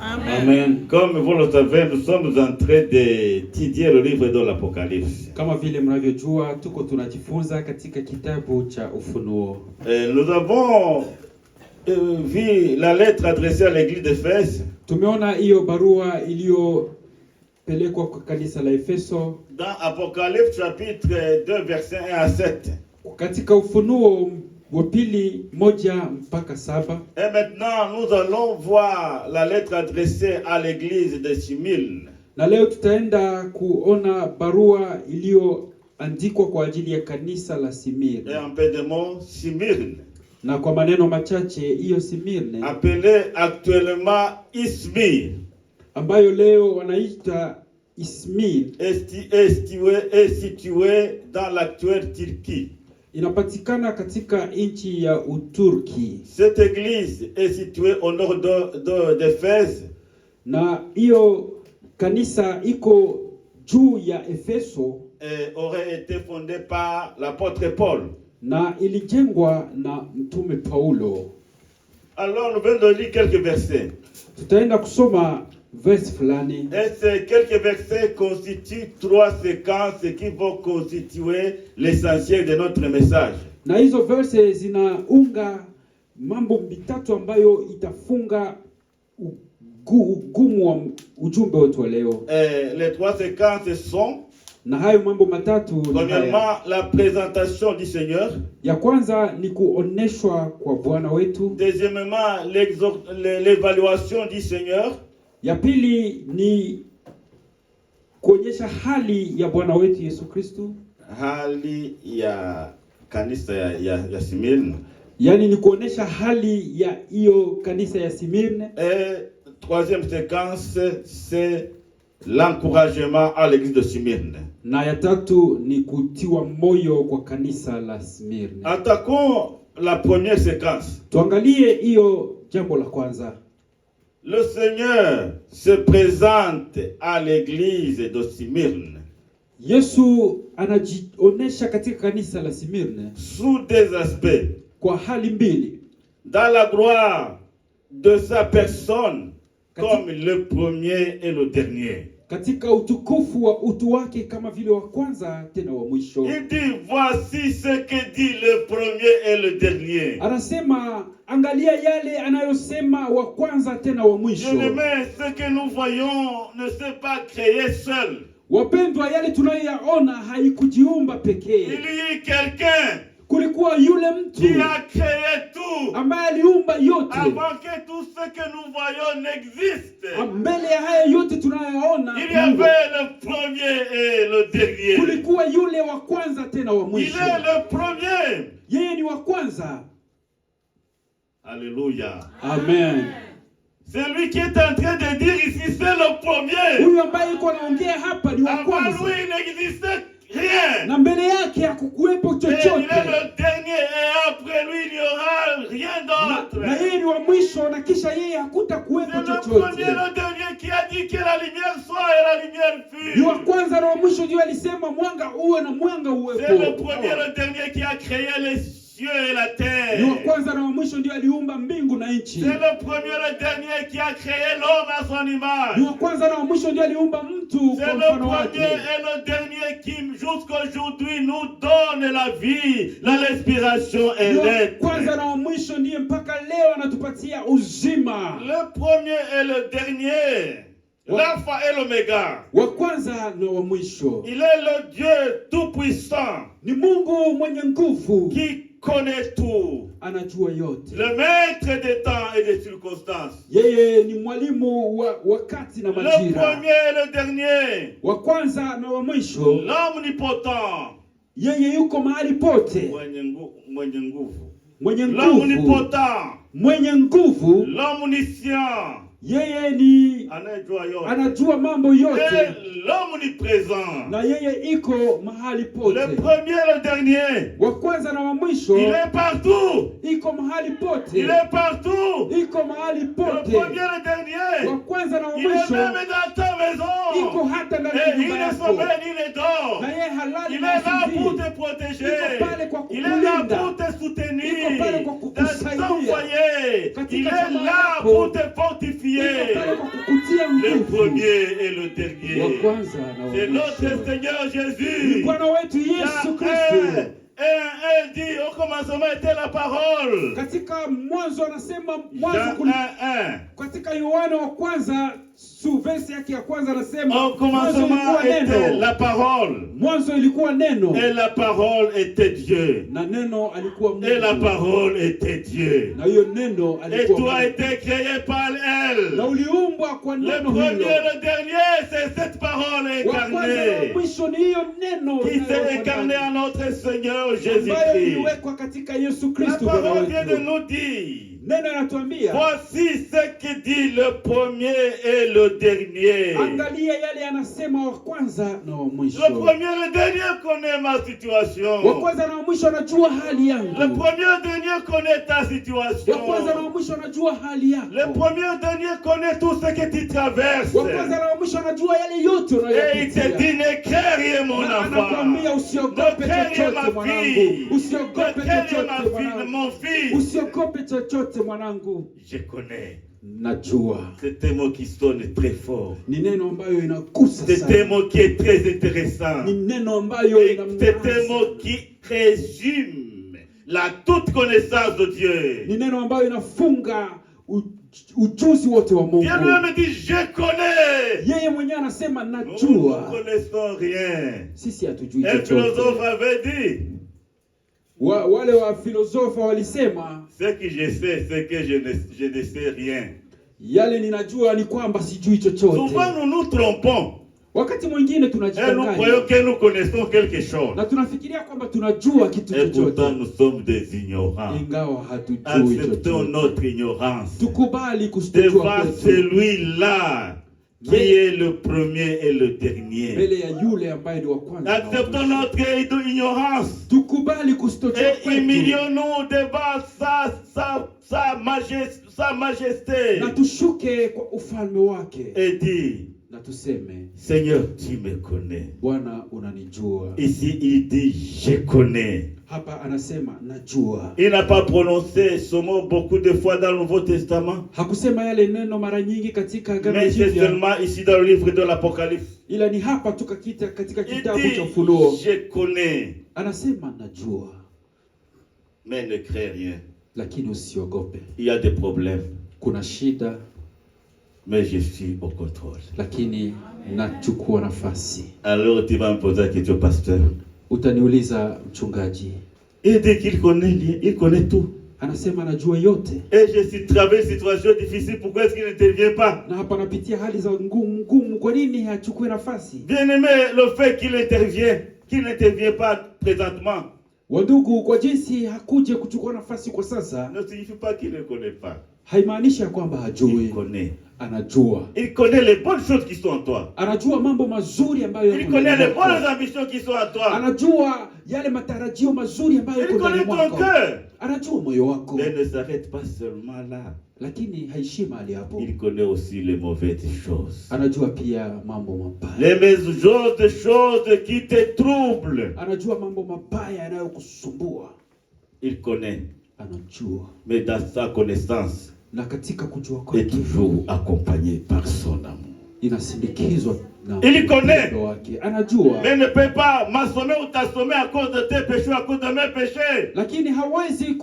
Amen. Comme vous le savez, nous sommes en train d'étudier le livre de l'Apocalypse. Kama vile mnavyojua tuko tunajifunza katika kitabu cha Ufunuo. Nous avons vu la lettre adressée à l'église d'Éphèse. Tumeona hiyo barua iliyopelekwa kwa kanisa la Efeso. Dans Apocalypse chapitre 2 verset 1 à 7. Katika Ufunuo wa pili 1 mpaka 7. Et maintenant nous allons voir la lettre adressée à l'église de Smyrne. Na leo tutaenda kuona barua iliyoandikwa kwa ajili ya kanisa la Smyrne. Et en peu de mots, Smyrne. Na kwa maneno machache hiyo Smyrne appelée actuellement Izmir, ambayo leo wanaita Izmir, est située dans l'actuelle Turquie. Inapatikana katika nchi ya Uturki. Cette église est située au nord d'Éphèse. Na hiyo kanisa iko juu ya Efeso. Et aurait été fondée par l'apôtre Paul. Na ilijengwa na mtume Paulo. Alors nous venons de lire quelques versets. Tutaenda kusoma verse fulani. Et ces quelques versets constituent 3 séquences qui vont constituer l'essentiel de notre message. Na hizo verse zinaunga mambo mitatu ambayo itafunga ugumu wa ujumbe wetu wa leo. Les 3 séquences sont: na hayo mambo matatu ni premièrement, la présentation du Seigneur. Ya kwanza ni kuoneshwa kwa Bwana wetu. Deuxièmement, l'évaluation du Seigneur. Ya pili ni kuonyesha hali ya Bwana wetu Yesu Kristo. Hali ya kanisa ya Smyrne. Yani ni kuonesha hali ya hiyo kanisa ya Smyrne. Et troisième séquence, c'est l'encouragement à l'église de Smyrne. Na ya tatu ni kutiwa moyo kwa kanisa la Smyrne. Attaquons la première séquence. Tuangalie hiyo jambo la kwanza. Le Seigneur se présente à l'église de Smyrne. Yesu anajionesha katika kanisa la Smyrne sous des aspects. Kwa hali mbili. Dans la gloire de sa personne, comme le premier et le dernier. Katika utukufu wa utu wake kama vile wa kwanza tena wa mwisho. Il dit, voici ce que dit le premier et le dernier. Anasema, angalia yale anayosema wa kwanza tena wa mwisho. Bien-aimés, ce que nous voyons ne s'est pas créé seul. Wapendwa, yale tunayoyaona haikujiumba pekee. Il y a quelqu'un kulikuwa yule mtu qui a créé tout, ambaye aliumba yote, avant que tout ce que nous voyons n'existe. Mbele ya haya yote tunayoyaona, il y avait le premier et le dernier. Kulikuwa yule wa kwanza tena wa mwisho. Il est le premier. Yeye ni wa kwanza. Alléluia. Amen. C'est lui qui est en train de dire ici, c'est le premier. Huyu ambaye yuko anaongea hapa ni wa kwanza. Avant lui il n'existait rien. Na mbele yake hakukuwepo chochote. Il est le dernier et après lui il n'y aura rien d'autre. Na yeye ni wa mwisho na kisha yeye hakutakuwepo chochote. C'est le premier et le dernier qui a dit que la lumière soit et la lumière fut. Ni wa kwanza na wa mwisho ndio alisema mwanga uwe na mwanga uwepo. C'est le premier et le dernier qui a créé les cieux et la terre. Ni wa kwanza na wa mwisho ndio aliumba mbingu na nchi. C'est le premier et le dernier qui a créé l'homme à son image. Ni wa kwanza na wa mwisho ndio aliumba mtu kwa mfano wake. C'est le premier et le dernier qui jusqu'aujourd'hui nous donne la vie, la respiration et l'être. Kwanza na wa mwisho ndiye mpaka leo anatupatia uzima. Le premier et le dernier. L'alpha et l'oméga. Wa kwanza na wa mwisho. Il est le Dieu tout puissant. Ni Mungu mwenye nguvu. Qui connaît tout. Anajua yote. Le maître des temps et des circonstances. Yeye ni mwalimu wa wakati na majira. Le premier et le dernier. Wa kwanza na wa mwisho. L'omnipotent. Yeye yuko mahali pote. Mwenye nguvu. L'omnipotent. Mwenye nguvu. L'omniscient. Yeye ni anajua mambo yote. L'omniprésent. Na yeye iko mahali pote. Le premier et le dernier. Wa kwanza na wa mwisho. Il est partout. Iko mahali pote. Il est partout. Iko mahali pote. Le premier et le dernier. Wa kwanza na wa mwisho. Il est même dans ta maison. Iko hata ndani ya nyumba yako. Il ne sommeille ni ne dort. Na yeye halali. Il est là pour te protéger. Iko pale kwa Il est là pour te Iko soutenir pale kwa dans ton kukusaidia. foyer. Katika Il est jamaa là yako. pour te Iko fortifier. pale kwa kukutia Le nguvu. premier et le Wa dernier. kwanza na wa C'est notre mwisho. Seigneur Ni Jésus. Bwana wetu Yesu Kristo. Elle dit au commencement était la parole. Katika mwanzo anasema Jean mwanzo 1:1. katika Yohana wa kwanza verse yake ya kwanza anasema Au commencement était la parole. Mwanzo ilikuwa neno. Et la parole était Dieu. Na neno alikuwa Mungu. Et la parole était Dieu. Na hiyo neno Et alikuwa tu as Mungu. été créé par elle. Na uliumbwa kwa Le neno premier hilo. et le dernier, c'est cette parole Wa kwanza na wa incarnée. mwisho ni hiyo neno Qui s'est incarnée en notre Seigneur ambayo Jésus-Christ. iliwekwa katika Yesu La Kristo Bwana parole vient de wetu. nous dire. Neno inatuambia, Voici ce que dit le premier et le dernier. angalia yale anasema wa kwanza na wa mwisho. Le premier et le dernier connaît ma situation. Wa kwanza na wa mwisho anajua hali Le yangu. premier et le dernier connaît ta situation. Wa kwanza na wa mwisho anajua hali Le yako. premier et le dernier connaît tout ce que tu traverses. Wa kwanza na wa mwisho anajua yale yote Et il te unayopitia. dit, ne crains rien mon Na enfant. anakuambia usiogope Ne crains rien chochote ma mwanangu. fille. Ne Usiogope crains rien chochote ma fille, mwanangu. mon fils. Usiogope chochote mwanangu. Je connais. Najua. C'est un mot qui sonne très fort. Ni neno ambayo inakusa C'est un sana. mot qui est très intéressant. Ni neno ambayo Et c'est un inamnasa. mot qui résume la toute connaissance de Dieu. Ni neno ambayo inafunga ujuzi wote wa Mungu. Dieu lui-même dit, je connais. Yeye mwenyewe anasema Nous ne najua. connaissons rien. Sisi hatujui Un philosophe chochote. avait dit, Wale wa filosofa walisema ce que je sais, c'est que je ne sais rien. yale ninajua ni kwamba sijui chochote. Souvent nous nous trompons Wakati mwingine et nous tunajidanganya croyons que nous connaissons quelque chose. na tunafikiria kwamba tunajua kitu Et pourtant chochote, nous sommes des ignorants. ingawa hatujui Acceptons chochote. notre ignorance Tukubali kusitojua devant kwetu celui-là qui est le premier et le dernier. mbele ya yule ambaye ni wa kwanza. na wa Acceptons mwisho. notre ignorance Tukubali kusitojua et kwetu humilions-nous devant sa majesté na tushuke kwa ufalme wake et dit, na tuseme, Seigneur, tu me connais. Bwana unanijua. Ici, il dit, je connais. Hapa anasema najua. Il n'a pas prononcé ce mot beaucoup de fois dans le Nouveau Testament, Hakusema yale neno mara nyingi katika Agano mais c'est Jipya, seulement ici dans le livre de l'Apocalypse. ila ni hapa tukakita katika Il kitabu cha dit, Ufunuo. je connais, Anasema najua, mais ne crains rien. lakini usiogope. Il y a des problèmes, Kuna shida, mais je suis au contrôle. lakini nachukua nafasi. Alors tu vas me poser la question, pasteur. Utaniuliza mchungaji. Il dit qu'il connaît tout. Anasema anajua yote. Et je suis traversé une situation difficile, pourquoi est-ce qu'il n'intervient pas? Na hapa anapitia hali za ngumu, kwa nini hachukue nafasi? Bien aimé, le fait qu'il n'intervient pas présentement, Wandugu, kwa jinsi hakuje kuchukua nafasi kwa sasa, ne signifie pas qu'il ne connaît pas. haimaanishi ya kwamba Il hajui. connaît. Anajua. Il connaît les bonnes choses qui sont en toi. Anajua mambo mazuri ambayo Il yako connaît ndani les bonnes mwako. ambitions qui sont en toi. Anajua yale matarajio mazuri ambayo Il yako ndani connaît ton mwako. cœur. Anajua moyo wako. Mais ne s'arrête pas seulement là. Lakini haishi mahali hapo. Il connaît aussi les mauvaises choses. Anajua pia mambo mabaya. Les mauvaises choses qui te troublent. Anajua mambo mabaya yanayokusumbua. Il connaît. Anajua. Mais dans sa connaissance, Na katika kujua est kwake toujours accompagné par son amour. inasindikizwa na Il connaît. upendo wake. Anajua. Mais ne peut pas m'assommer ou t'assommer à cause de tes péchés, à cause de mes péchés. Lakini hawezi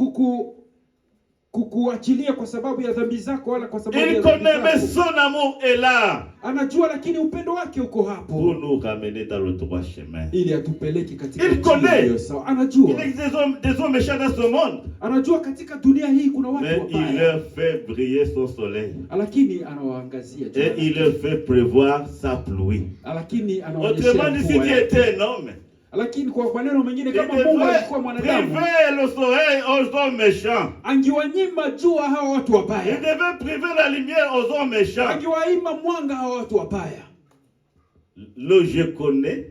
kukuachilia kwa sababu ya dhambi zako wala kwa sababu Il ya connaît, dhambi mais zako. son amour est là Anajua, lakini upendo wake uko pour hapo nous ramener dans le droit chemin. ili atupeleke katika Il njia connaît. iliyo sawa. Il Anajua. existe des hommes méchants dans ce monde, Anajua katika dunia hii kuna watu mais il wabaya, leur fait briller son soleil lakini anawaangazia jua et il leur fait prévoir sa pluie. lakini anaonyesha Autrement dit, si mvua tu yake. étais un homme, Lakini kwa maneno mengine, il kama Mungu alikuwa devait mwanadamu, priver le soleil aux hommes méchants. angewanyima jua hawa watu Il wabaya, devait priver la lumière aux hommes méchants. angewaima mwanga hawa watu wabaya. Le je connais,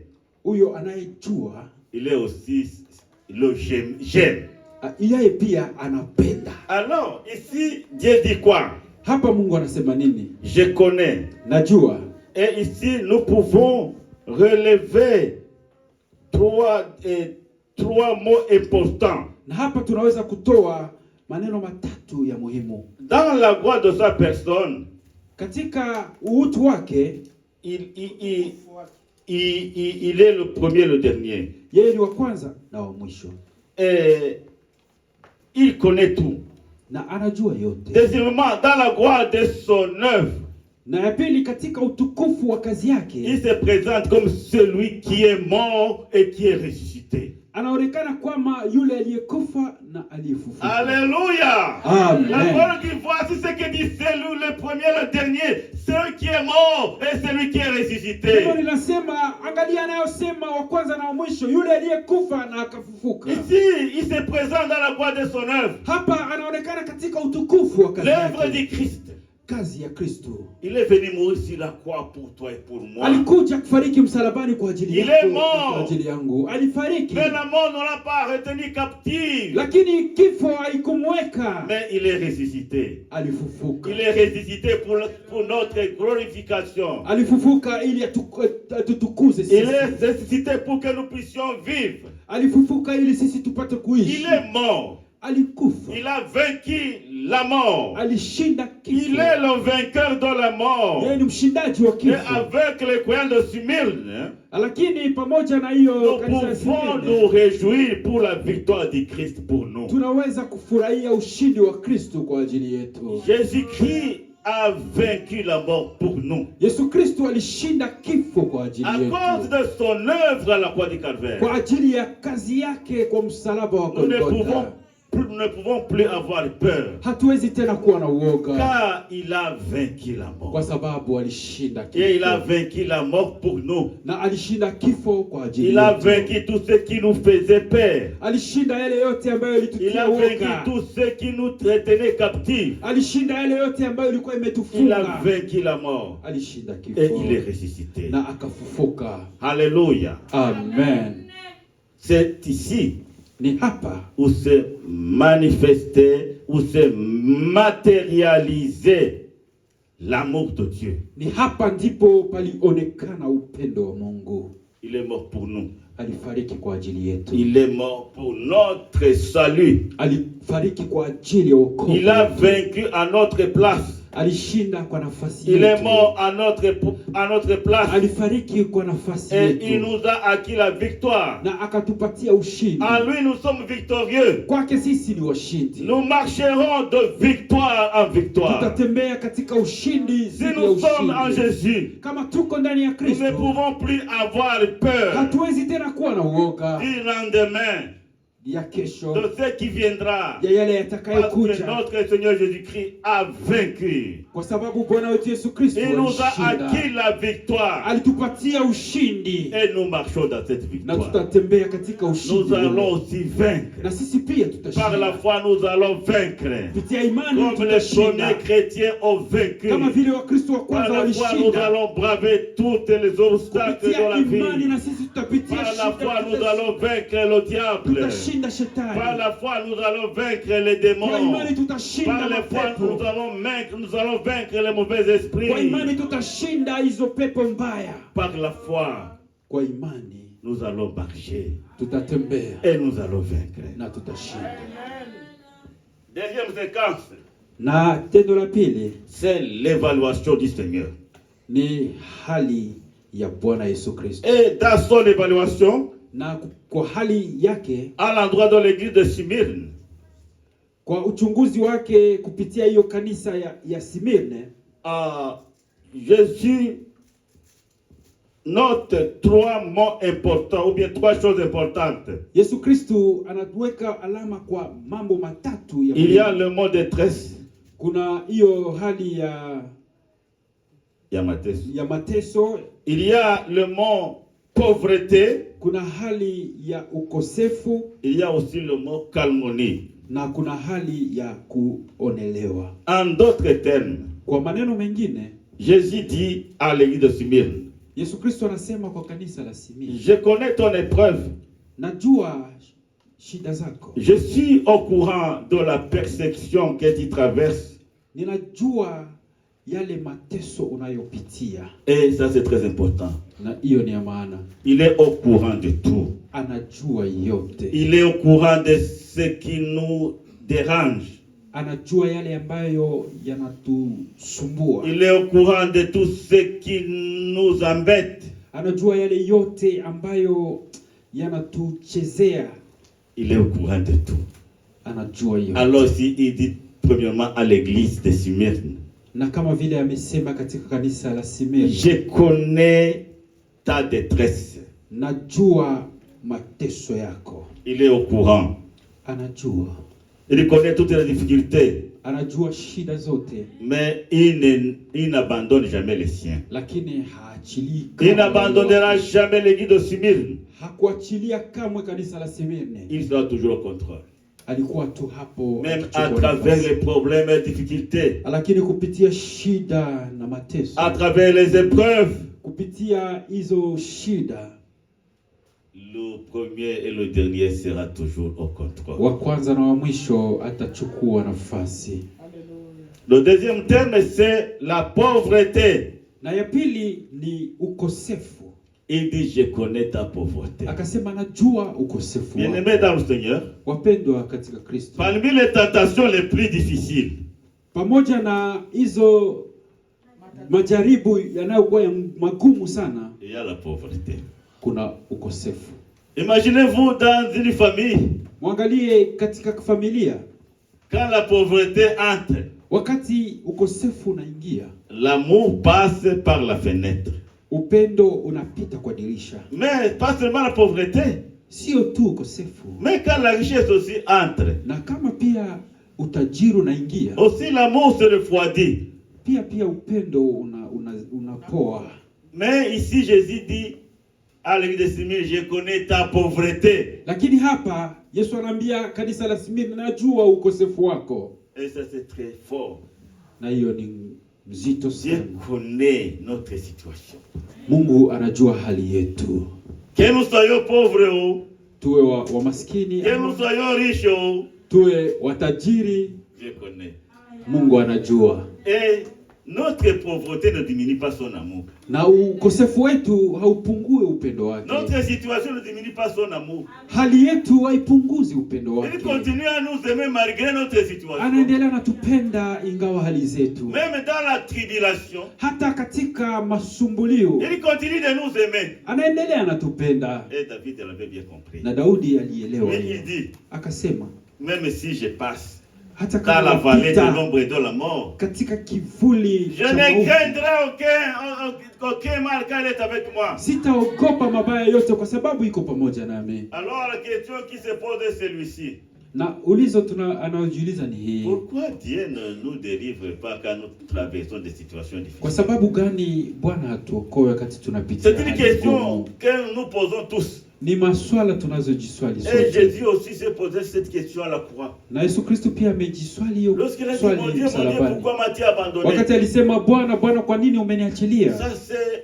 Huyo anayejua, il est aussi le j'aime. yeye pia anapenda. Alors, ici, Dieu dit quoi? Hapa Mungu anasema nini? Je connais. Najua. Et ici, nous pouvons relever 3 mots importants. Na hapa tunaweza kutoa maneno matatu ya muhimu. Dans la gloire de sa personne, Katika uutu wake, il est le premier, le dernier. yeye ni wa kwanza na wa mwisho. Et il connaît tout. Na anajua yote. Deuxièmement, dans la gloire de son œuvre, Na ya pili, katika utukufu wa kazi il yake, se présente comme celui qui est mort et qui est ressuscité. anaonekana kama yule aliyekufa na aliyefufuka. Alléluia. Amen. La parole dit, voici ce que dit celui le premier, le dernier, celui qui est mort et celui qui est ressuscité. Neno linasema, angalia anayosema wa kwanza na wa mwisho, yule aliyekufa na akafufuka. Ici, il se présente dans la gloire de son œuvre. Hapa anaonekana katika utukufu wa kazi L'œuvre yake. du Christ. Kazi ya Kristo. Il est venu mourir sur la croix pour toi et pour moi. Alikuja kufariki msalabani kwa ajili Il yako est na mort. kwa ajili yangu. Alifariki. Mais la mort ne l'a pas retenu captive. Lakini kifo haikumweka. Mais il est ressuscité. Alifufuka. Il est ressuscité pour notre glorification. Alifufuka ili atutukuze sisi. Il est ressuscité pour que nous puissions vivre. Alifufuka ili sisi tupate kuishi. Il est mort. Alikufa. Il a vaincu la mort. Alishinda kifo. Il est le vainqueur de la mort. Yeye ni mshindaji wa Et kifo. avec les croyants de Smyrne, Lakini pamoja na hiyo nous kanisa ya pouvons Smyrna, nous réjouir pour la victoire du Christ pour nous. tunaweza kufurahia ushindi wa Kristo kwa ajili yetu. Jésus-Christ a vaincu la mort pour nous. Yesu Kristo alishinda kifo kwa ajili À cause yetu. de son œuvre à la croix du Calvaire, Kwa ajili ya kazi yake kwa msalaba wa nous ne Golgotha. pouvons plus avoir peur. Hatuwezi tena kuwa na uoga Car il a vaincu la kwa mort. sababu alishinda Et il a kifo. vaincu la mort pour nous. Na alishinda kifo kwa ajili Il a yetu. vaincu tout ce qui nous faisait peur. Alishinda yale yote ambayo Il ilitutia a vaincu uoga. tout ce qui nous retenait captifs. Alishinda yale yote ambayo ilikuwa Il a imetufunga. vaincu la mort. Alishinda Et il est kifo ressuscité. na akafufuka. Alléluia. Amen. C'est ici Ni hapa où se manifestait, où se matérialisait l'amour de Dieu. ni hapa ndipo palionekana upendo wa Mungu. Il est mort pour nous. Alifariki kwa ajili yetu. Il est mort pour notre salut. Alifariki kwa ajili ya wokovu. Il a wetu. vaincu à notre place. Alishinda kwa nafasi Il est yetu. mort à notre place. Alifariki kwa nafasi Et il yetu nous a acquis la victoire. na akatupatia ushindi. En lui, nous sommes victorieux. Kwake sisi ni washindi. Nous marcherons de victoire en victoire. Tutatembea katika ushindi Si zidi ya nous sommes en ushindi. Jésus, Kama tuko ndani ya nous ne Kristo, pouvons plus avoir peur hatuwezi tena kuwa na uoga du lendemain, ya kesho, de ce qui viendra. ya yale Parce que yatakayokuja, notre Seigneur Jésus-Christ a vaincu. kwa sababu Bwana wetu Yesu Kristo Il nous a alishinda. acquis la victoire. Alitupatia ushindi Et nous marchons dans cette na victoire. tutatembea katika ushindi. Nous allons huo. aussi vaincre. Na sisi pia Par la tutashinda. foi, nous allons vaincre. Kupitia imani Comme les tutashinda. premiers chrétiens ont vaincu. Kama vile Wakristo wa Par kwanza la foi, nous walishinda. allons braver toutes les obstacles de Kupitia la imani vie. na sisi tutapitia Par la foi, shida. nous allons vaincre le diable. Tutashinda Par shetani. la foi, nous allons vaincre les démons. Kwa imani tutashinda Par la foi, mapepo. nous allons vaincre les mauvais esprits. Kwa imani tutashinda hizo pepo mbaya. Par la foi, Kwa imani nous allons marcher tutatembea et nous allons vaincre. na tutashinda. Deuxième séquence, Na tendo la pili c'est l'évaluation du Seigneur. ni hali ya Bwana Yesu Kristo. Et dans son évaluation, Na kwa hali yake, à l'endroit de l'église de Smyrne, kwa uchunguzi wake kupitia hiyo kanisa ya Smirne, Jésus note 3 mots importants ou bien 3 choses importantes. Yesu Kristo anatuweka alama kwa mambo matatu ya Il y a muhimu. le mot détresse, Kuna hiyo hali ya mateso, il y a le mot pauvreté, kuna hali ya ukosefu il y a aussi le mot calmonie. na kuna hali ya kuonelewa. En d'autres termes, Kwa maneno mengine, Jésus dit à l'église de Smyrne, Yesu Kristo anasema kwa kanisa la Smirne, je connais ton épreuve, najua shida zako, je suis au courant de la persécution que tu traverses. ninajua yale mateso unayopitia. Et ça c'est très important. Na hiyo ni ya maana. Il est au courant de tout. anajua yote. Il est au courant de ce qui nous dérange. Anajua yale ambayo yanatusumbua. Il est au courant de tout ce qui nous embête. Anajua yale yote ambayo yanatuchezea. Il est au courant de tout. Anajua yote. Alors si il dit premièrement à l'église de Smyrne, na kama vile amesema katika kanisa la Smyrna, je connais ta détresse. Najua mateso yako. Il est au courant. Anajua. Il connaît toutes les difficultés. Anajua shida zote. Mais il n'abandonne jamais les siens. Lakini haachili. Il n'abandonnera jamais l'église de Smyrne. Hakuachilia kamwe kanisa la Smyrna. Il sera toujours au contrôle. Alikuwa tu hapo. Même à travers les problèmes et difficultés. Lakini kupitia shida na mateso. À travers les épreuves. Kupitia hizo shida. Le premier et le dernier sera toujours au contrôle. Wa kwanza na wa mwisho atachukua nafasi. Le deuxième terme c'est la pauvreté. Na ya pili ni ukosefu. Il dit je connais ta pauvreté. Akasema najua ukosefu. Bien-aimés dans le Seigneur. Wapendwa katika Kristo. Parmi les tentations les plus difficiles. Pamoja na hizo majaribu yanayokuwa magumu sana. Il y a la pauvreté. Kuna ukosefu. Imaginez-vous dans une famille. Mwangalie katika familia. Quand la pauvreté entre. Wakati ukosefu unaingia. L'amour passe par la fenêtre. Upendo unapita kwa dirisha. Mais pas seulement la pauvreté. Sio tu ukosefu. Mais quand la richesse aussi entre. Na kama pia utajiri unaingia. Aussi l'amour se refroidit. Pia upendo unapoa. Mais ici Jésus dit à l'église de Smyrne, je connais ta pauvreté. Lakini hapa Yesu anaambia kanisa la Smyrna, najua ukosefu wako. Et ça c'est très fort. Na hiyo ni mzito sana. Dieu connaît notre situation. Mungu anajua hali yetu. Que nous soyons pauvres ou tuwe wa maskini, que nous soyons riches, tuwe watajiri, je connais. Mungu anajua. Et notre pauvreté ne diminue pas son amour. Na ukosefu wetu haupungue upendo wake. Notre situation ne diminue pas son amour. Hali yetu haipunguzi upendo wake. Il continue à nous aimer malgré notre situation. Anaendelea natupenda ingawa hali zetu. Même dans la tribulation. Hata katika masumbulio. Il continue de nous aimer. Anaendelea natupenda. Et David l'avait bien compris. Na Daudi alielewa. Il dit, akasema, même si je passe dans la vallée de l'ombre et de la mort, katika kivuli je ne craindrai aucun mal car il est avec moi. Sitaogopa mabaya yote kwa sababu iko pamoja nami. Alors la question qui se pose est celui-ci. Na ulizo anaojiuliza ni hii. Pourquoi Dieu ne nous délivre pas quand nous traversons des situations difficiles? Kwa sababu gani Bwana hatuokoe wakati tunapitia? C'est une question que nous posons tous. Ni maswala tunazojiswali sote. Et Jésus aussi s'est posé cette question à la croix. Na Yesu Kristo pia amejiswali hiyo Lorsqu'il a dit, mon Dieu, pourquoi m'as-tu abandonné? Wakati alisema, Bwana, kwa nini umeniachilia? Ça c'est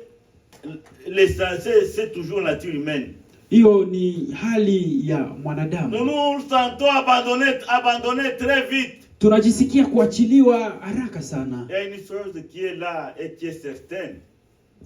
l'essentiel, c'est toujours la nature humaine. Hiyo ni hali ya mwanadamu. Nous nous sentons abandonnés très vite. Tunajisikia kuachiliwa haraka sana. Il y a une chose qui est là et qui est certaine.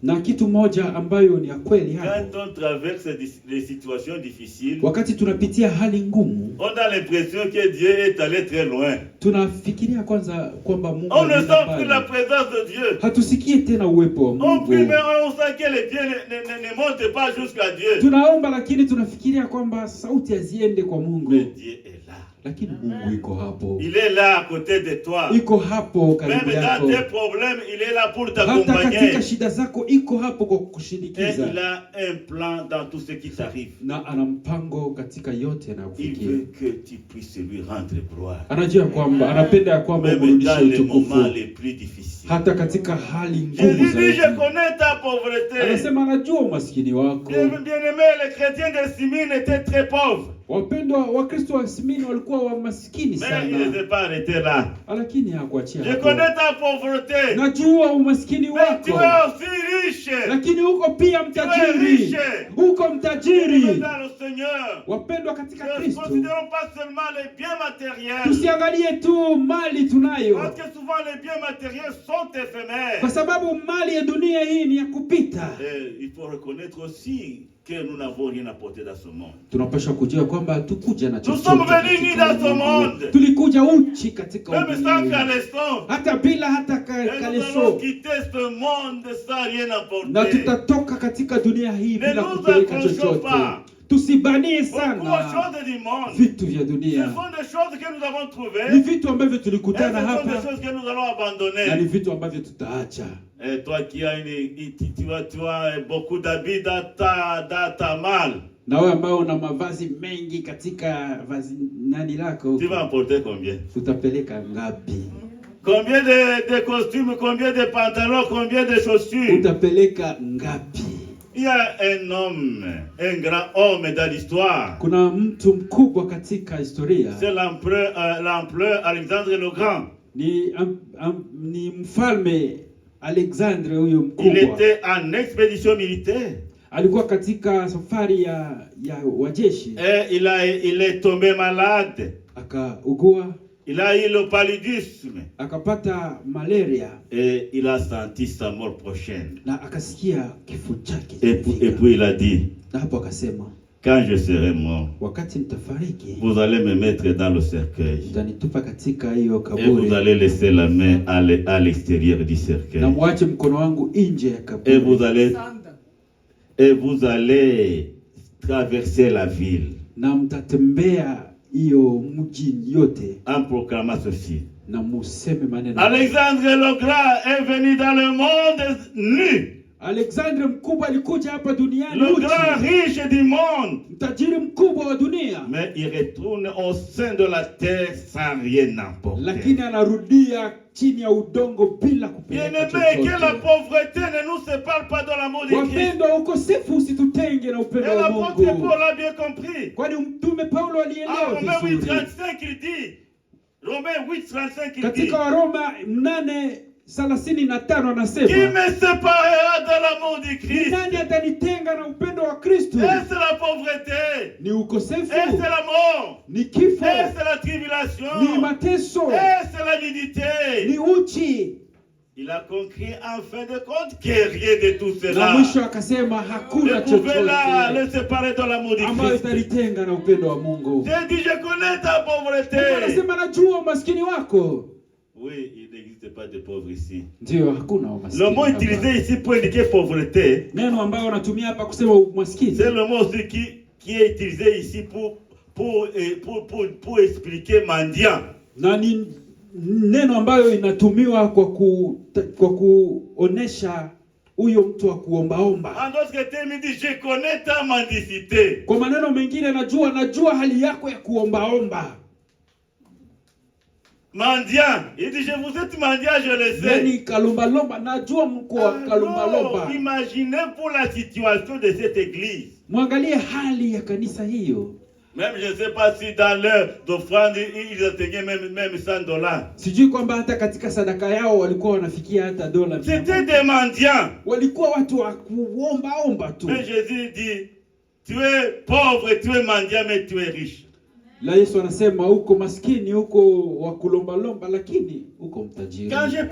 Na kitu moja ambayo ni ya kweli hapo. Quand on traverse des situations difficiles, wakati tunapitia hali ngumu, on a l'impression que Dieu est allé très loin. Tunafikiria kwanza kwamba Mungu on ne sent plus la présence de Dieu. Hatusikie tena uwepo wa Mungu. On prie mais on sent que les dieux ne montent pas jusqu'à Dieu. Tunaomba lakini tunafikiria kwamba sauti haziende kwa Mungu. Mais Dieu est là. Lakini Mungu iko hapo. Il est là à côté de toi. Iko hapo karibu yako. Même dans tes problèmes, il est là pour t'accompagner. Hata katika shida zako iko hapo kwa kukushindikiza. Et il a un plan dans tout ce qui t'arrive. Na ana mpango katika yote yanayokufikia. Il veut que tu puisses lui rendre gloire. Anajua kwamba anapenda ya kwamba umrudishie utukufu. Hata katika hali ngumu zaidi. Je connais ta pauvreté. Anasema anajua umaskini wako. Bien-aimé, les chrétiens de Smyrne étaient très pauvres. Wapendwa wa Kristo wa Smyrna walikuwa wa maskini sana. Mais il ne s'est pas arrêté là. Lakini hakuachia hapo. Je connais ta pauvreté. Najua umaskini wako. Mais tu es aussi riche. Lakini uko pia mtajiri. Uko mtajiri. Dans le Seigneur. Wapendwa katika Kristo. Ne considérons pas seulement les biens matériels. Tusiangalie tu mali tunayo. Parce que souvent les biens matériels sont éphémères. Kwa sababu mali ya dunia hii ni ya kupita. Et il faut reconnaître aussi que nous n'avons rien apporté dans ce monde. Tunapaswa kujua kwamba hatukuja na Nous chochote sommes venus katika nus dans ce ulimwengu. monde. Tulikuja uchi katika Même sans ulimwengu. caleçon. Hata bila hata Et nous allons kaleso. quitter ce monde sans rien Na apporter. tutatoka katika dunia hii Ne bila nous kupeleka accrochons chochote. pas. Tusibanie Beaucoup de sana choses du monde. vitu vya Ce dunia. sont des choses que nous avons Ni trouvées. vitu ambavyo Et ce tulikutana sont des hapa choses que nous allons na abandonner. ni vitu ambavyo tutaacha. Et toi qui as tu as beaucoup d'habits dans ta malle. Na wewe ambao una mavazi mengi katika vazi nani lako, Tu vas emporter combien? utapeleka ngapi? Combien de costumes, combien de pantalons, combien de chaussures? Utapeleka ngapi? Il y a un homme, un grand homme dans l'histoire. Kuna mtu mkubwa katika historia. C'est l'empereur Alexandre le Grand. Ni mfalme Alexandre huyo Il mkubwa. était en expédition militaire. Alikuwa katika safari ya wajeshi. Et il est tombé malade. Akaugua. Il a eu le paludisme. Akapata malaria. Et il a senti sa mort prochaine. Na akasikia kifo chake. Et puis il a dit, na hapo akasema, quand je serai mort, wakati mtafariki, vous allez me mettre dans le cercueil. mtanitupa katika hiyo Et kaburi. vous allez laisser la main à l'extérieur du cercueil. Na muache mkono wangu nje ya kaburi. Et vous allez traverser la ville. Na mtatembea hiyo mji yote. En proclamant ceci. Na museme maneno. Alexandre le Grand est venu dans le monde nu. Alexandre mkubwa alikuja hapa duniani Le uchi. grand riche du monde. Mtajiri mkubwa wa dunia. Mais il retourne au sein de la terre sans rien emporter. Lakini anarudia chini ya udongo bila kupeleka Bien-aimé, que la chochote. pauvreté ne nous sépare pas de l'amour de Christ. Wapendwa, ukosefu usitutenge na Et upendo wa l'apôtre Mungu. Paul a bien compris. Kwani mtume Paulo En alielewa Romains vizuri. 8:35 il dit. Romains 8:35 il dit. Katika Waroma 8:35 Qui anasema, me séparera de l'amour du ni Christ? nani atanitenga na upendo wa Kristo? Est-ce la pauvreté? Ni ukosefu, Est-ce la mort? ni kifo, Est-ce la tribulation? ni mateso, Est-ce la nudité? ni uchi. Il a conclu en fin de compte que rien de tout Na cela mwisho akasema hakuna ne pouvait chochote le séparer de l'amour du ambayo Christ. itanitenga na upendo wa Mungu. J'ai dit, je connais ta pauvreté. Anasema najua umaskini wako. Oui, il n'existe pas de pauvre ici. Ndio, hakuna Le umaskini mot hapa. utilisé ici pour indiquer pauvreté, Neno ambayo wanatumia hapa kusema umaskini c'est le mot aussi qui est utilisé ici pour expliquer mendiant. na ni neno ambayo inatumiwa kwa kuonesha huyo mtu wa kuombaomba. En d'autres termes, il dit, je connais ta mendicité. Kwa maneno mengine, najua hali yako ya kuombaomba. Mendiant, il dit, je vous êtes mendiant, je le sais. Yani kalumbalomba, najua mko kalumbalomba. Alors, imaginez pour la situation de cette église. Mwangalie hali ya kanisa hiyo. Même je ne sais pas si dans leur offrande, ils atteignaient même $100. Sijui kwamba hata katika sadaka yao walikuwa wanafikia hata dola 100. C'était des mendiants. Walikuwa watu wa kuombaomba tu. Mais Jésus dit, tu es pauvre, tu es mendiant, mais tu es riche. La Yesu anasema uko maskini, uko wa kulombalomba, lakini uko mtajiri. Quand j'ai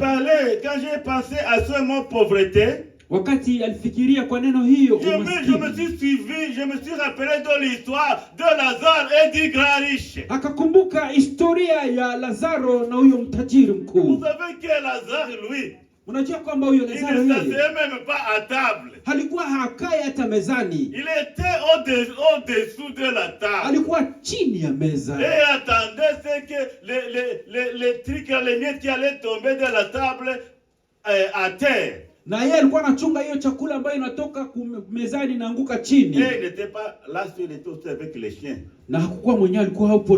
pensé à ce mot pauvreté, wakati alifikiria kwa neno hiyo je me suis rappelé de l'histoire de Lazare et du grand riche. Akakumbuka historia ya Lazaro na huyo mtajiri mkuu. Vous savez que Lazare, lui, unajua kwamba huyo il Lazaro ne yeye s'asseyait même pas à table. alikuwa hakai hata mezani. Il était au-dessous de la table. Alikuwa chini ya meza. Et attendait ce que les trucs, les miettes qui allaient tomber de la table à terre. Na yeye alikuwa anachunga hiyo chakula ambayo inatoka mezani inaanguka chini. Et il n'était pas là, il était aussi avec les chiens. Na hakukuwa mwenyewe, alikuwa hapo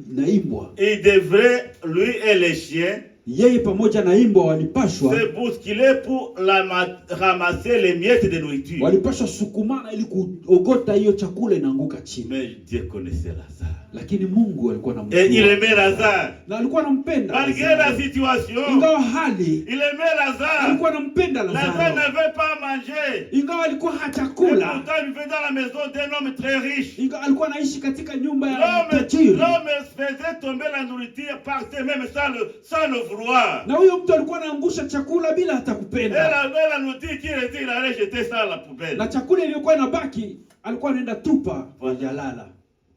naimbwa. Il devrait, lui et les chiens, yeye pamoja na imbwa walipashwa se bousculer pour ramasser les miettes de nourriture. Walipashwa sukumana ili kuogota hiyo chakula inaanguka chini. Mais Dieu connaissait Lazare. Lakini Mungu alikuwa anamjua. Et il aimait Lazare. Na alikuwa anampenda. Malgré la situation. Ingawa hali. Il aimait Lazare. Alikuwa anampenda Lazaro. Lazare n'avait pas manger. ingawa alikuwa Et hatakula, pourtant, il vivait dans la maison d'un homme très riche. ingawa alikuwa anaishi katika nyumba ya L'homme tajiri, faisait tomber la nourriture par terre, même sans le vouloir. na huyo mtu alikuwa anaangusha chakula bila hata Et kupenda, la nourriture qui restait, il allait jeter ça à la poubelle. na chakula iliyokuwa inabaki alikuwa anaenda tupa kwa jalala.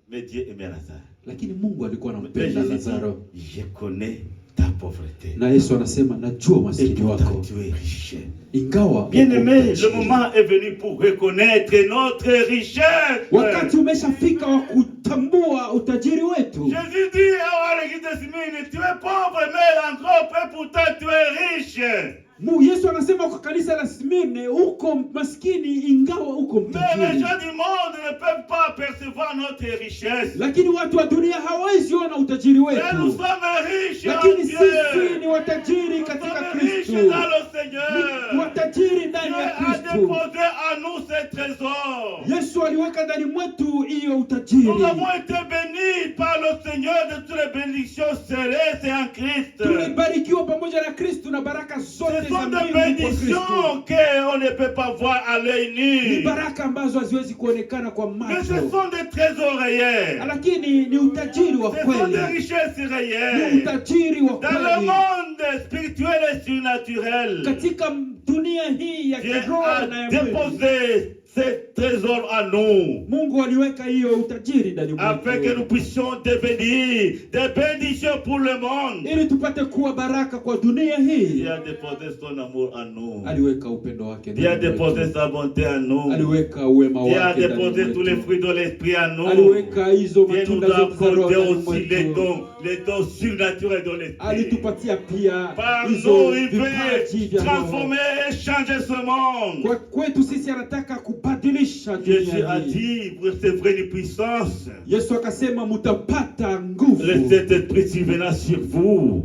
Mais Dieu aimait Lazare. Lakini Mungu alikuwa Mais anampenda Jésus Lazaro, dit, je connais ta pauvreté. na Yesu anasema najua Et maskini pourtant, wako, tu es riche. ingawa Bien uko aimé, le tajiri. moment est venu pour reconnaître notre richesse. Wakati umeshafika wa kutambua utajiri wetu. Jésus dit à l'église de Smyrne, tu es pauvre mais en trop, et pourtant tu es riche. Yesu anasema kwa kanisa la Smirne, uko maskini ingawa uko Mais les mtajiri. gens du monde ne peuvent pas percevoir notre richesse. Lakini watu wa dunia hawawezi ona utajiri Mais nous wetu. sommes riches en Lakini Dieu. sisi ni watajiri Nous katika sommes riches Kristo. dans le Ni Seigneur. watajiri ndani Dieu ya a Kristo. déposé en nous ces trésors. Yesu aliweka ndani mwetu hiyo Nous utajiri. avons été bénis par le Seigneur de toutes les bénédictions célestes et en Christ. Tulibarikiwa pamoja na Kristo na baraka Ce zote za sont des mbingu kwa Kristo. bénédictions qu'on ne peut pas voir à l'œil Ni nu. baraka ambazo haziwezi kuonekana kwa Mais ce macho. sont des trésors réels. Lakini ni utajiri wa Ce sont des kweli. richesses Ni réelles. utajiri wa Dans le kweli. monde spirituel et surnaturel, Katika dunia hii ya Dieu kiroho a na ya mwili, déposé ces trésors en nous, Mungu aliweka hiyo utajiri ndani afin que nous mwetu puissions devenir des bénédictions pour le monde. ili tupate kuwa baraka kwa dunia hii. Dieu a déposé son amour en nous. Aliweka upendo wake Dieu a ndani déposé mwetu. sa bonté en nous. Aliweka wema Dieu a wake ndani déposé tous les mwetu. fruits de l'esprit en nous. Aliweka hizo Dieu nous matunda a zote za roho accordé ndani aussi les mwetu. dons surnaturels de l'esprit. Alitupatia pia Par hizo nous, il vipaji veut vya roho. transformer et changer ce monde. Kwa kwetu sisi anataka kubadilisha Jésus dunia a hii. dit, pour recevoir une puissance, Yesu akasema mutapata nguvu. le Saint-Esprit survenant sur vous.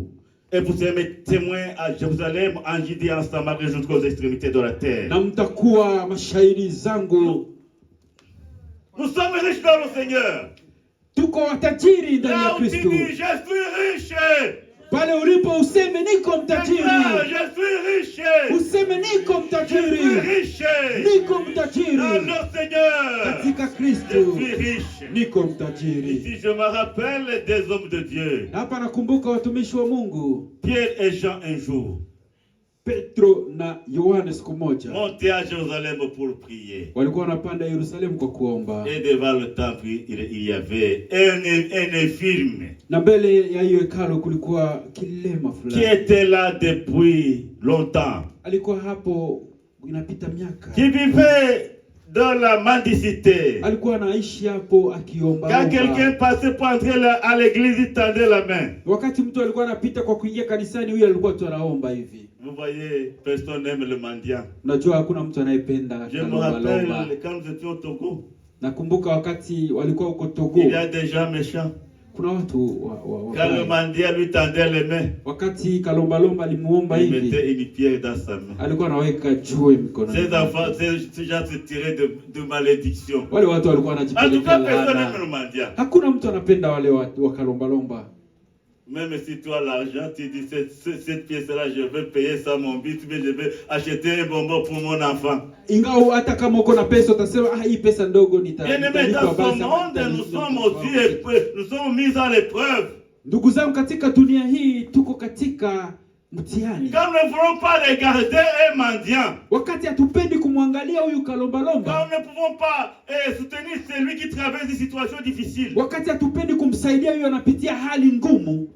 Et vous serez témoins à Jérusalem, en Judée, en Samarie, jusqu'aux extrémités de la terre. Na mtakuwa mashahidi zangu. Nous sommes riches dans le Seigneur. Tuko watajiri ndani ya Là où tu Kristo. dis, je suis riche. Pale ulipo useme niko Déclare, mtajiri. je suis riche. Useme niko Je suis mtajiri. riche. Niko Dans mtajiri. le Seigneur. Katika Je Kristo suis riche. niko mtajiri. Ici, je me rappelle des hommes de Dieu. Na hapa nakumbuka watumishi wa Mungu, Pierre et Jean un jour Petro na Yohane siku moja montaient à Jérusalem pour prier. walikuwa wanapanda Yerusalemu kwa kuomba. Et devant le temple, il y avait un infirme Na mbele ya hiyo hekalu kulikuwa kilema qui fulani. était là depuis longtemps, Alikuwa hapo inapita miaka. qui vivait dans la mendicité. Alikuwa anaishi hapo akiomba. Quand quelqu'un passait pour entrer à l'église, il tendait la main. Wakati mtu alikuwa anapita kwa kuingia kanisani, huyu alikuwa tu anaomba hivi. Vous voyez, personne n'aime le mendiant. Unajua hakuna mtu anayependa Je me kalomba. rappelle quand nous étions au Togo, Nakumbuka wakati walikuwa huko Togo, il y a des gens méchants. kuna watu Quand le mendiant lui tendait les mains, wakati kalombalomba alimuomba il hivi, mettait une pierre dans sa main. alikuwa anaweka jiwe mikononi. Ces enfants, ces gens se tiraient de malédiction. Wale watu walikuwa En tout wanajipeleka cas, personne laana. n'aime le mendiant. Hakuna mtu anapenda wale watu wa kalombalomba. Même si tu as l'argent, tu dis cette pièce-là, je vais payer ça mon but, mais je vais acheter un bonbon pour mon enfant. Ingawa hata kama uko na pesa utasema hii pesa ndogo Bien aimé, dans nitalipa ce basi. monde, nous sommes aussi nous sommes mis à l'épreuve. Ndugu zangu, katika dunia hii tuko katika mtihani. Quand nous ne voulons pas regarder un mendiant, Wakati hatupendi kumwangalia huyu quand kalombalomba, nous ne pouvons pas soutenir celui qui traverse des situations difficiles. wakati hatupendi kumsaidia huyu anapitia hali ngumu,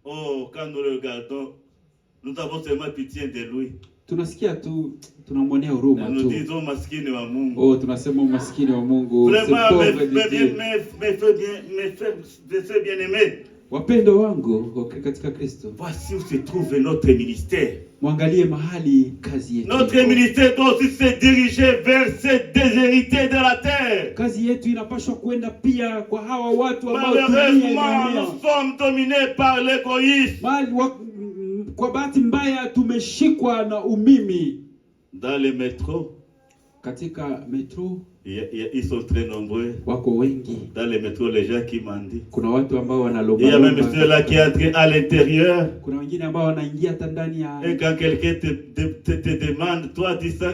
Oh, quand nous le regardons, nous avons seulement pitié de lui. tunasikia tu tunamwonea huruma Nous tu. disons maskini wa Mungu. Oh, tunasema umaskini wa Mungu. Vraiment, c'est pauvre de Dieu. mes frères bien-aimés, Wapendo wangu katika Kristo, voici où se trouve notre ministère. mwangalie mahali kazi yetu. Notre ministère doit aussi se diriger vers ces déshérités de la terre. Kazi yetu inapaswa kwenda pia kwa hawa watu ambao dunia Malheureusement, inaonea. nous sommes dominés par l'égoïsme. Kwa bahati mbaya tumeshikwa na umimi. Dans les métros, Katika metro ils sont très nombreux. wako wengi. Dans les métros, les gens qui mendient. Kuna watu ambao Il y a wanalomba. même ceux-là qui entrent à l'intérieur. Kuna wengine ambao wanaingia hata ndani ya. Et quand quelqu'un te demande, toi, tu sens,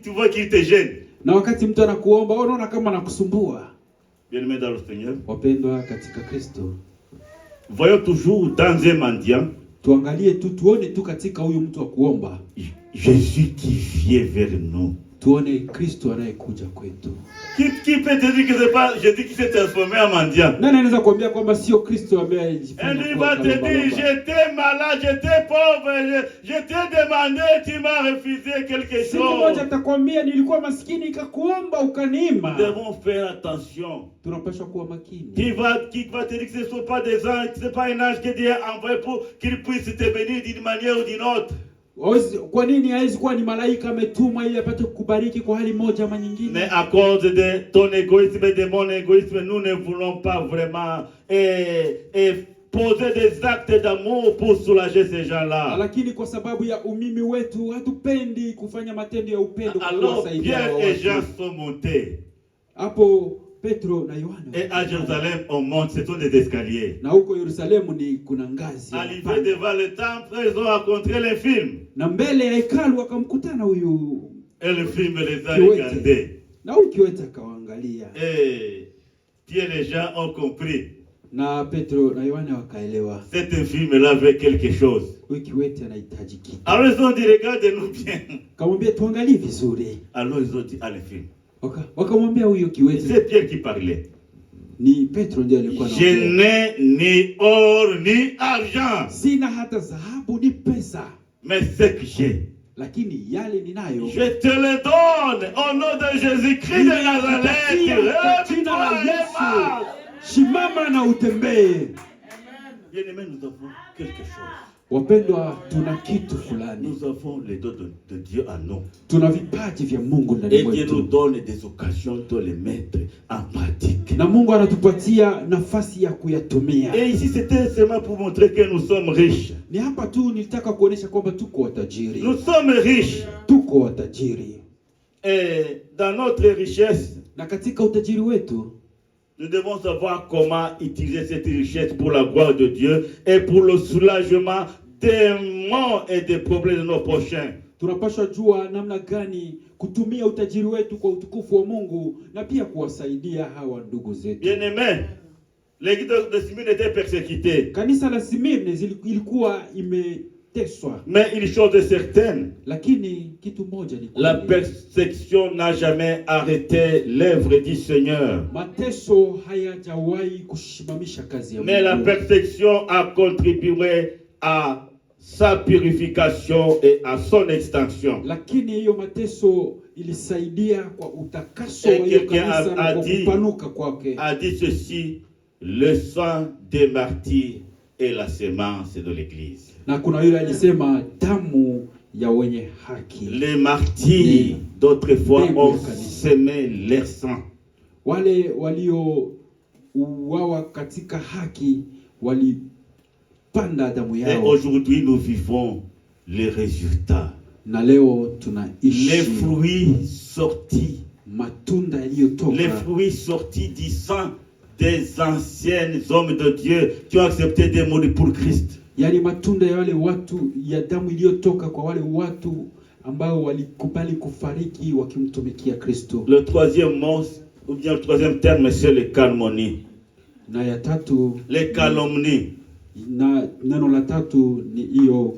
tu vois qu'il te gêne. Na wakati mtu anakuomba, unaona kama anakusumbua. Bien-aimés dans le Seigneur. Wapendwa katika Kristo. Voyons toujours dans un mendiant. Tuangalie tu, tuone tu katika huyu mtu wa kuomba. Jésus qui vient vers nous. Tuone Kristo anayekuja kwetu. Qui peut te dire que c'est pas Jésus qui s'est transformé en mendiant? Nani anaweza kuambia kwamba sio Kristo ambaye alijifanya Il va te dire, j'étais malade, j'étais pauvre, je t'ai demandé, tu m'as refusé quelque Siku moja chose. atakwambia nilikuwa maskini nikakuomba ukaniima. Nous devons faire attention. Tunapaswa kuwa makini. Qui va te dire que ce ne sont pas des anges, ce n'est pas un ange que Dieu a envoyé pour qu'il puisse te bénir d'une manière ou d'une autre. Kwa nini haizi kuwa ni malaika ametuma ili apate kukubariki kwa hali moja ama nyingine? Mais à cause de ton égoïsme et de mon égoïsme, nous ne voulons pas vraiment poser des actes d'amour pour soulager ces gens-là. Lakini kwa sababu ya umimi wetu hatupendi kufanya matendo ya upendo kwa Alors kuwasaidia Pierre watu. et Jean sont montés. Hapo Petro na Yohana. Et à Jérusalem, on monte, ce sont des escaliers. Na huko Yerusalemu ni kuna ngazi. Arrivés devant le temple, ils ont rencontré les films. Na mbele ya hekalu wakamkutana huyu. Et le film les a regardés. Na huyu kiwete akawaangalia. Et Pierre et Jean ont compris. Na Petro na Yohana wakaelewa. Cet film-là avait quelque chose. Huyu kiwete anahitaji kitu. Alors ils ont dit, regardez-nous bien. Kamwambia tuangalie vizuri. Alors ils ont dit, ah, le film. Wakamwambia huyo kiwete. C'est Pierre qui parlait. Ni Petro ndiye alikuwa Je n'ai ni or ni argent. Sina hata dhahabu ni pesa. Mais ce que j'ai, lakini yale ninayo je te le donne au nom de Jésus-Christ de Nazareth. Lève-toi et marche. Shimama na utembee. Bien-aimés, nous avons quelque chose. Wapendwa, tuna kitu fulani. Nous avons les dons de Dieu à nous. Tuna vipaji vya Mungu ndani Et Dieu nous mwetu. donne des occasions de les mettre en pratique. Na Mungu anatupatia nafasi ya kuyatumia. Et ici, c'était seulement pour montrer que nous sommes riches. Ni hapa tu nilitaka kuonesha kwamba tuko watajiri. Nous sommes riches. Tuko watajiri. Et dans notre richesse, Na katika utajiri wetu, nous devons savoir comment utiliser cette richesse pour la gloire de Dieu et pour le soulagement des maux et des problèmes de nos prochains. tunapaswa jua namna gani kutumia utajiri wetu kwa utukufu wa Mungu na pia kuwasaidia hawa ndugu zetu. Bien-aimés, l'église de Smyrne était persécutée. Kanisa la Smirne ilikuwa imeteswa. Mais une chose est certaine, Lakini kitu moja ni la kweli. persécution n'a jamais arrêté l'œuvre du Seigneur. Mateso hayajawahi kushimamisha kazi ya Mais la Mungu. persécution a contribué à sa purification et à son extension. Lakini hiyo mateso ilisaidia kwa utakaso Et wa hiyo quelqu'un kanisa na a kwa dit- kupanuka kwake. A dit ceci, le sang des martyrs est la semence de l'Église. Na kuna yule alisema damu ya wenye haki. Les martyrs d'autrefois ont semé leur sang. Wale walio uwawa katika haki walipanda damu Et yao. aujourd'hui, nous vivons les résultats. Na leo Les tunaishi fruits sortis. matunda Les yaliyotoka, fruits sortis du sang des anciens hommes de Dieu qui ont accepté de mourir pour Christ. yaani matunda ya wale watu, ya damu iliyotoka kwa wale watu ambao walikubali kufariki wakimtumikia Kristo. Le troisième mot, ou bien le troisième terme, c'est le calomnie. Na ya tatu, Les calomnies. na neno la tatu ni hiyo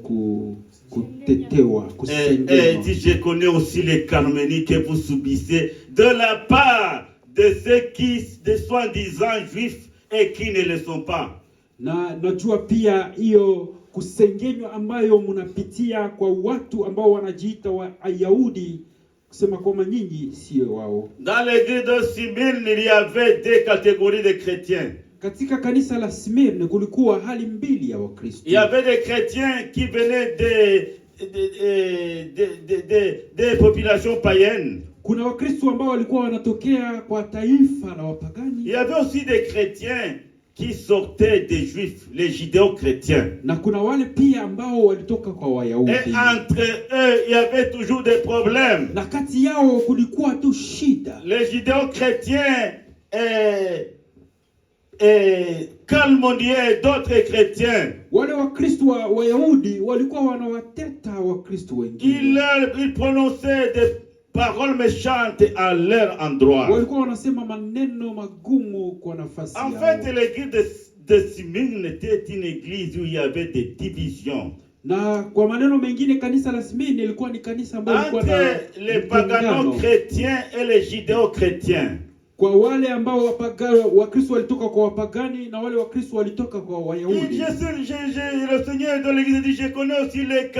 kutetewa, Et kusengenywa. dit, je connais aussi les calomnies que vous subissez de la part de ceux qui, de soi-disant juifs et qui ne le sont pas. Na najua pia hiyo kusengenywa ambayo mnapitia kwa watu ambao wanajiita Wayahudi, kusema kwamba nyinyi sio wao. Dans l'église de Smyrne, il y avait deux catégories de chrétiens. Katika kanisa la Smirne kulikuwa hali mbili ya Wakristo. Il y avait des chrétiens qui venaient des populations païennes. Kuna Wakristo ambao walikuwa wanatokea kwa taifa la Il wapagani. y avait aussi des chrétiens qui sortaient des Juifs, les Judéo-chrétiens. Na kuna wale pia ambao walitoka kwa Wayahudi. Et entre eux, il y avait toujours des problèmes. Na kati yao kulikuwa tu shida. Les Judéo-chrétiens calomniaient d'autres chrétiens. Wale Wakristo wa Wayahudi walikuwa wanawateta Wakristo wengine. Ils prononçaient des paroles méchantes à leur endroit. Walikuwa wanasema maneno magumu kwa nafasi yao. En fait, l'église de Smyrne était une église où il y avait des divisions. Na kwa maneno mengine kanisa la Smyrne ilikuwa ni kanisa ambalo lilikuwa na entre les pagano-chrétiens et les judéo-chrétiens. Kwa wale ambao Wakristo walitoka kwa wapagani na wale Wakristo walitoka kwa Wayahudi. Le Seigneur de l'église dit, je connais aussi les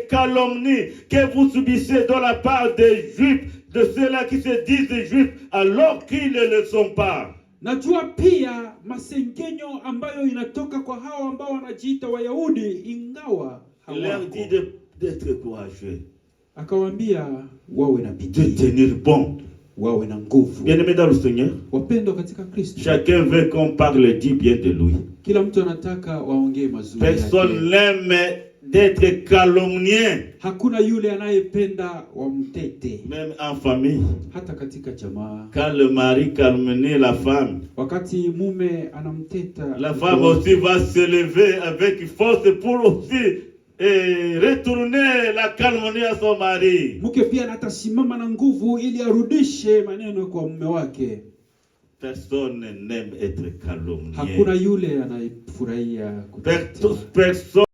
calomnies que vous subissez de la part des Juifs, de ceux-là qui se disent Juifs alors qu'ils ne le sont pas. Najua pia masengenyo ambayo inatoka kwa hao ambao wanajiita Wayahudi ingawa hawako. Il leur dit d'être courageux. Akawaambia wawe na bidii. De tenir bon. Wawe na nguvu. Bien-aimés dans le Seigneur. Wapendwa katika Kristo. Chacun veut qu'on parle dit bien de lui. Kila mtu anataka waongee mazuri. Personne n'aime d'être calomnié. Hakuna yule anayependa wamtete. Même en famille. Hata katika jamaa. Quand le mari calomnie la femme, wakati mume anamteta, la femme aussi va se lever avec force pour aussi retourner la calomnie à son mari. Mke pia atasimama na nguvu ili arudishe maneno kwa mume wake. Personne n'aime être calomnié. Hakuna yule anayefurahia kutetewa. Personne